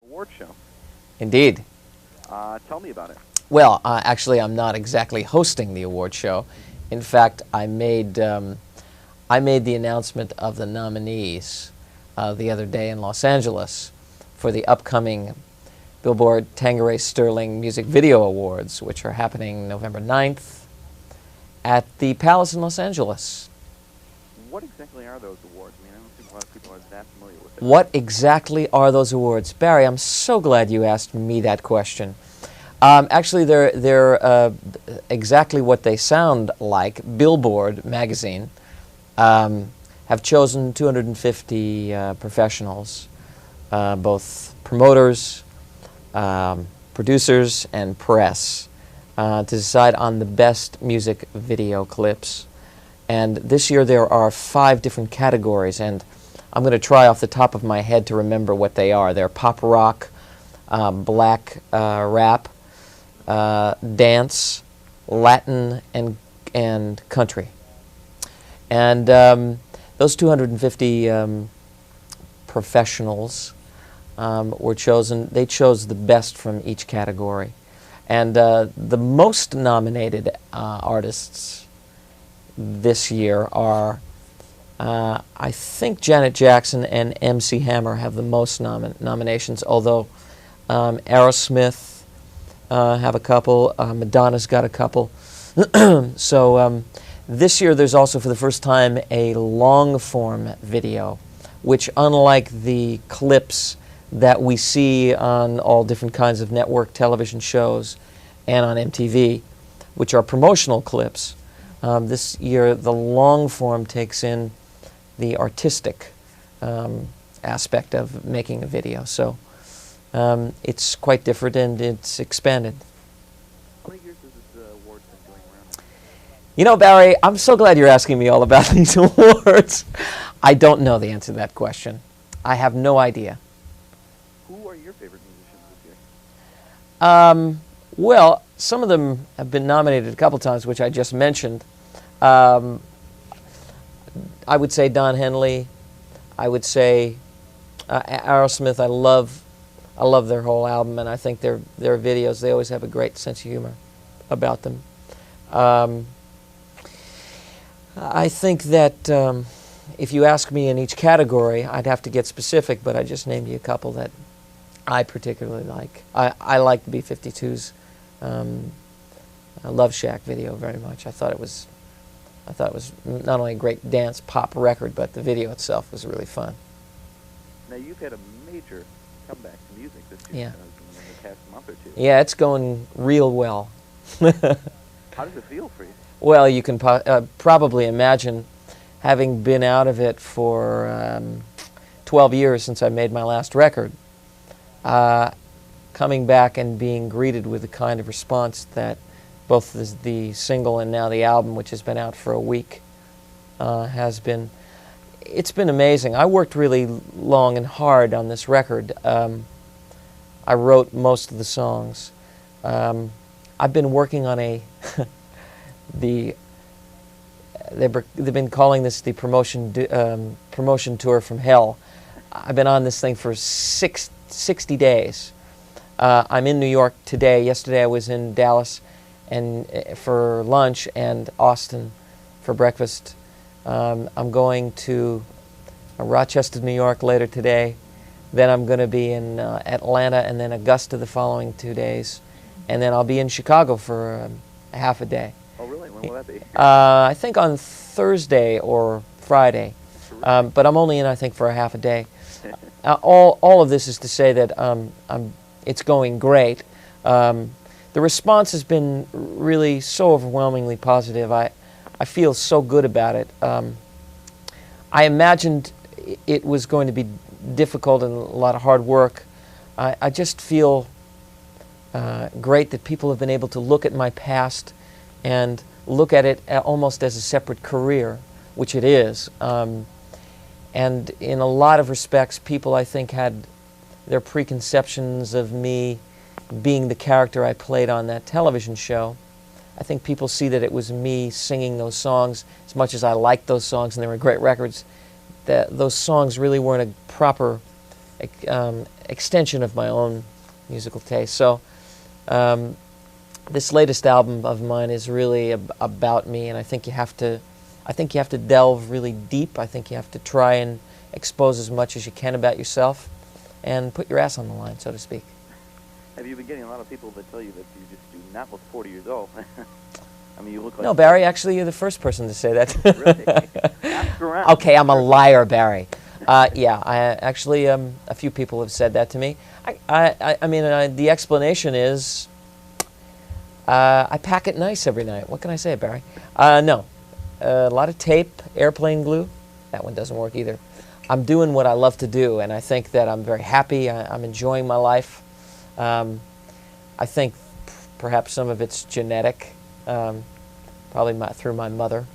Award show. Indeed. Tell me about it. Well, actually, I'm not exactly hosting the award show. In fact, I made the announcement of the nominees the other day in Los Angeles for the upcoming Billboard Tanqueray Sterling Music Video Awards, which are happening November 9th at the Palace in Los Angeles. What exactly are those awards? I don't think a lot of people are that familiar with it. What exactly are those awards? Barry, I'm so glad you asked me that question. Actually, they're exactly what they sound like. Billboard magazine have chosen 250 professionals, both promoters, producers, and press, to decide on the best music video clips. And this year there are 5 different categories, and I'm going to try off the top of my head to remember what they are. They're pop rock, black rap, dance, Latin, and country. And those 250 professionals were chosen. They chose the best from each category. And the most nominated artists this year are, I think Janet Jackson and MC Hammer have the most nominations, although Aerosmith have a couple, Madonna's got a couple. So this year there's also for the first time a long-form video, which unlike the clips that we see on all different kinds of network television shows and on MTV, which are promotional clips, this year the long form takes in the artistic aspect of making a video. So it's quite different and it's expanded. How many years has this award been going around? You know, Barry, I'm so glad you're asking me all about these awards. I don't know the answer to that question. I have no idea. Who are your favorite musicians this year? Well, some of them have been nominated a couple times, which I just mentioned. I would say Don Henley. I would say Aerosmith. I love their whole album, and I think their videos, they always have a great sense of humor about them. I think that if you ask me in each category, I'd have to get specific, but I just named you a couple that I particularly like. I like the B-52's Love Shack video very much. I thought it was not only a great dance pop record, but the video itself was really fun. Now, you've had a major comeback to music this year. Yeah. In the past month or two. Yeah, it's going real well. How does it feel for you? Well, you can probably imagine, having been out of it for 12 years since I made my last record, coming back and being greeted with the kind of response that both the single and now the album, which has been out for a week, has been. It's been amazing. I worked really long and hard on this record. I wrote most of the songs. I've been working on they've been calling this the promotion tour from hell. I've been on this thing for 60 days. I'm in New York today. Yesterday I was in Dallas and for lunch, and Austin for breakfast. I'm going to Rochester, New York later today. Then I'm going to be in Atlanta and then Augusta the following 2 days. And then I'll be in Chicago for half a day. Oh, really? When will that be? I think on Thursday or Friday. But I'm only in, I think, for a half a day. All of this is to say that it's going great. The response has been really so overwhelmingly positive. I feel so good about it. I imagined it was going to be difficult and a lot of hard work. I just feel great that people have been able to look at my past and look at it almost as a separate career, which it is. And in a lot of respects, people, I think, had their preconceptions of me being the character I played on that television show. I think people see that it was me singing those songs. As much as I liked those songs and they were great records, that those songs really weren't a proper extension of my own musical taste. So this latest album of mine is really about me, and I think you have to delve really deep. I think you have to try and expose as much as you can about yourself and put your ass on the line, so to speak. Have you been getting a lot of people that tell you that you just do not look 40 years old? I mean, you look like... No, Barry, actually, you're the first person to say that. Really? Ask around. Okay, I'm a liar, Barry. Yeah, actually, a few people have said that to me. I mean, the explanation is I pack it nice every night. What can I say, Barry? No. A lot of tape, airplane glue. That one doesn't work either. I'm doing what I love to do, and I think that I'm very happy. I'm enjoying my life. I think perhaps some of it's genetic, probably through my mother.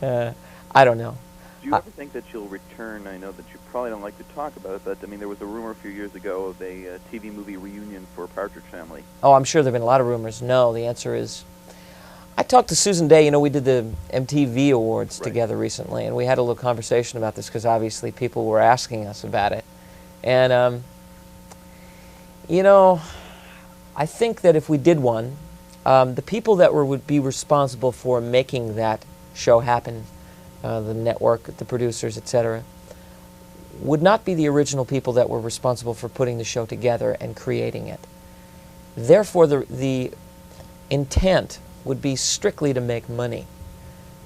I don't know. Do you ever think that you'll return? I know that you probably don't like to talk about it, but I mean, there was a rumor a few years ago of a TV movie reunion for Partridge Family. Oh, I'm sure there have been a lot of rumors. No, the answer is, I talked to Susan Day. You know, we did the MTV Awards together recently, and we had a little conversation about this because obviously people were asking us about it. And, you know, I think that if we did one, the people that would be responsible for making that show happen, the network, the producers, etc., would not be the original people that were responsible for putting the show together and creating it. Therefore, the intent would be strictly to make money.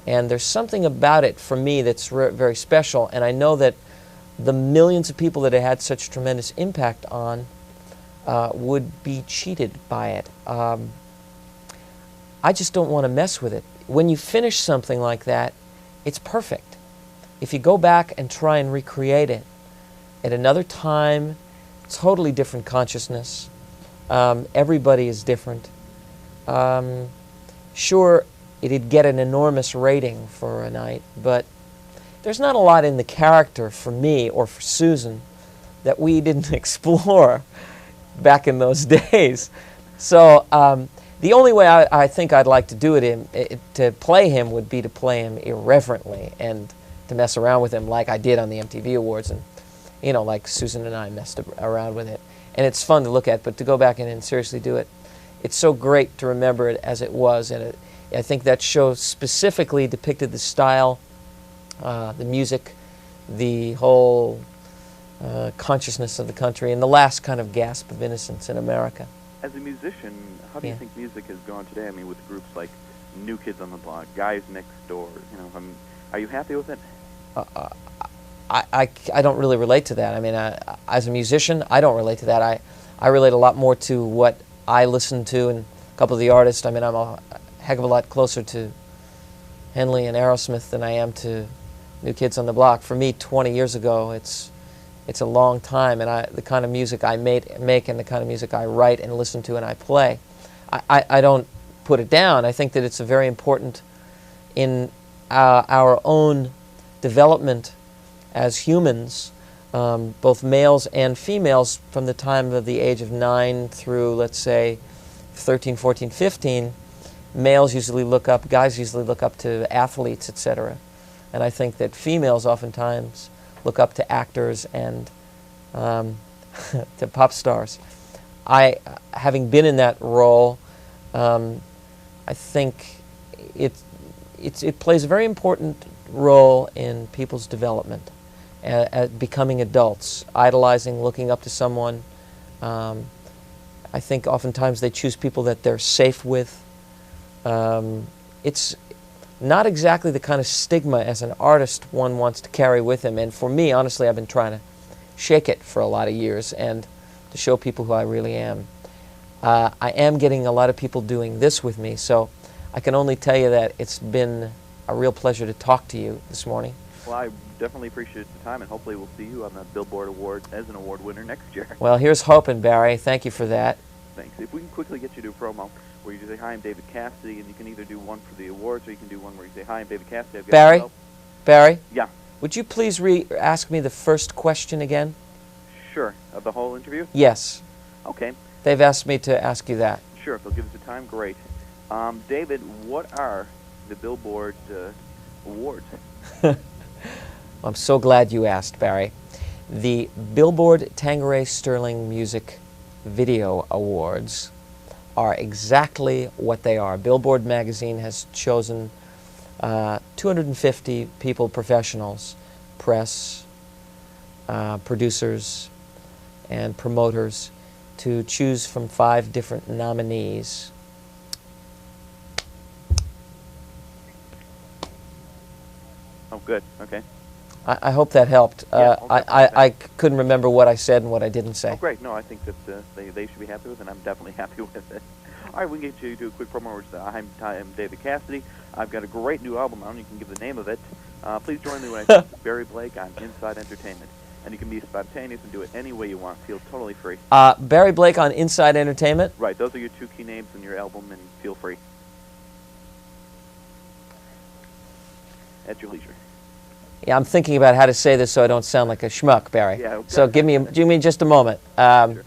And there's something about it for me that's very special, and I know that the millions of people that it had such tremendous impact on would be cheated by it. I just don't want to mess with it. When you finish something like that, it's perfect. If you go back and try and recreate it at another time, totally different consciousness, everybody is different. Sure, it'd get an enormous rating for a night, but there's not a lot in the character for me or for Susan that we didn't explore back in those days. So the only way I think I'd like to do it, to play him, would be to play him irreverently and to mess around with him like I did on the MTV Awards, and, you know, like Susan and I messed around with it. And it's fun to look at, but to go back and seriously do it, it's so great to remember it as it was. And I think that show specifically depicted the style, the music, the whole consciousness of the country, and the last kind of gasp of innocence in America. As a musician, how do you think music has gone today? I mean, with groups like New Kids on the Block, Guys Next Door, you know, are you happy with it? I don't really relate to that. I mean, as a musician, I don't relate to that. I relate a lot more to what I listen to and a couple of the artists. I mean, I'm a heck of a lot closer to Henley and Aerosmith than I am to New Kids on the Block. For me, 20 years ago, it's a long time, and the kind of music I make and the kind of music I write and listen to and I play, I don't put it down. I think that it's a very important in our own development as humans, both males and females, from the time of the age of 9 through, let's say, 13, 14, 15, males usually look up, guys usually look up to athletes, etc. And I think that females oftentimes look up to actors and to pop stars. Having been in that role, I think it plays a very important role in people's development, becoming adults, idolizing, looking up to someone. I think oftentimes they choose people that they're safe with. It's not exactly the kind of stigma as an artist one wants to carry with him. And for me, honestly, I've been trying to shake it for a lot of years and to show people who I really am. I am getting a lot of people doing this with me, so I can only tell you that it's been a real pleasure to talk to you this morning. Well, I definitely appreciate the time, and hopefully we'll see you on the Billboard Award as an award winner next year. Well, here's hoping, Barry. Thank you for that. Thanks. If we can quickly get you to a promo where you say, "Hi, I'm David Cassidy," and you can either do one for the awards or you can do one where you say, "Hi, I'm David Cassidy. I've got Barry? help." Barry? Yeah. Would you please ask me the first question again? Sure. Of the whole interview? Yes. Okay. They've asked me to ask you that. Sure. If they'll give us the time, great. David, what are the Billboard awards? I'm so glad you asked, Barry. The Billboard Tanqueray Sterling Music Video Awards are exactly what they are. Billboard magazine has chosen 250 people, professionals, press, producers, and promoters to choose from 5 different nominees. Oh, good. Okay. I hope that helped. Yeah, I couldn't remember what I said and what I didn't say. Oh, great. No, I think that they should be happy with it, and I'm definitely happy with it. All right, we can get you to do a quick promo. I'm David Cassidy. I've got a great new album out. You can give the name of it. Please join me when I talk to Barry Blake on Inside Entertainment. And you can be spontaneous and do it any way you want. Feel totally free. Barry Blake on Inside Entertainment? Right. Those are your 2 key names in your album, and feel free. At your leisure. Yeah, I'm thinking about how to say this so I don't sound like a schmuck, Barry. Yeah, okay. So give me just a moment. Sure.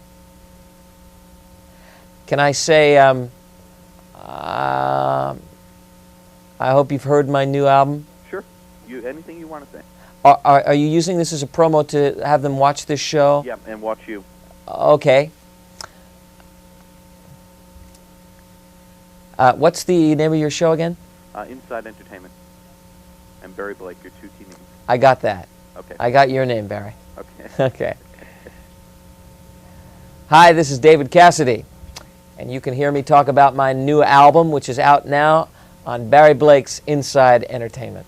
Can I say, I hope you've heard my new album? Sure. Anything you want to say. Are you using this as a promo to have them watch this show? Yeah, and watch you. Okay. What's the name of your show again? Inside Entertainment. And Barry Blake, your 2 key names. I got that. Okay. I got your name, Barry. Okay. Okay. Hi, this is David Cassidy, and you can hear me talk about my new album, which is out now on Barry Blake's Inside Entertainment.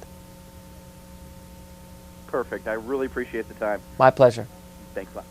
Perfect. I really appreciate the time. My pleasure. Thanks a lot.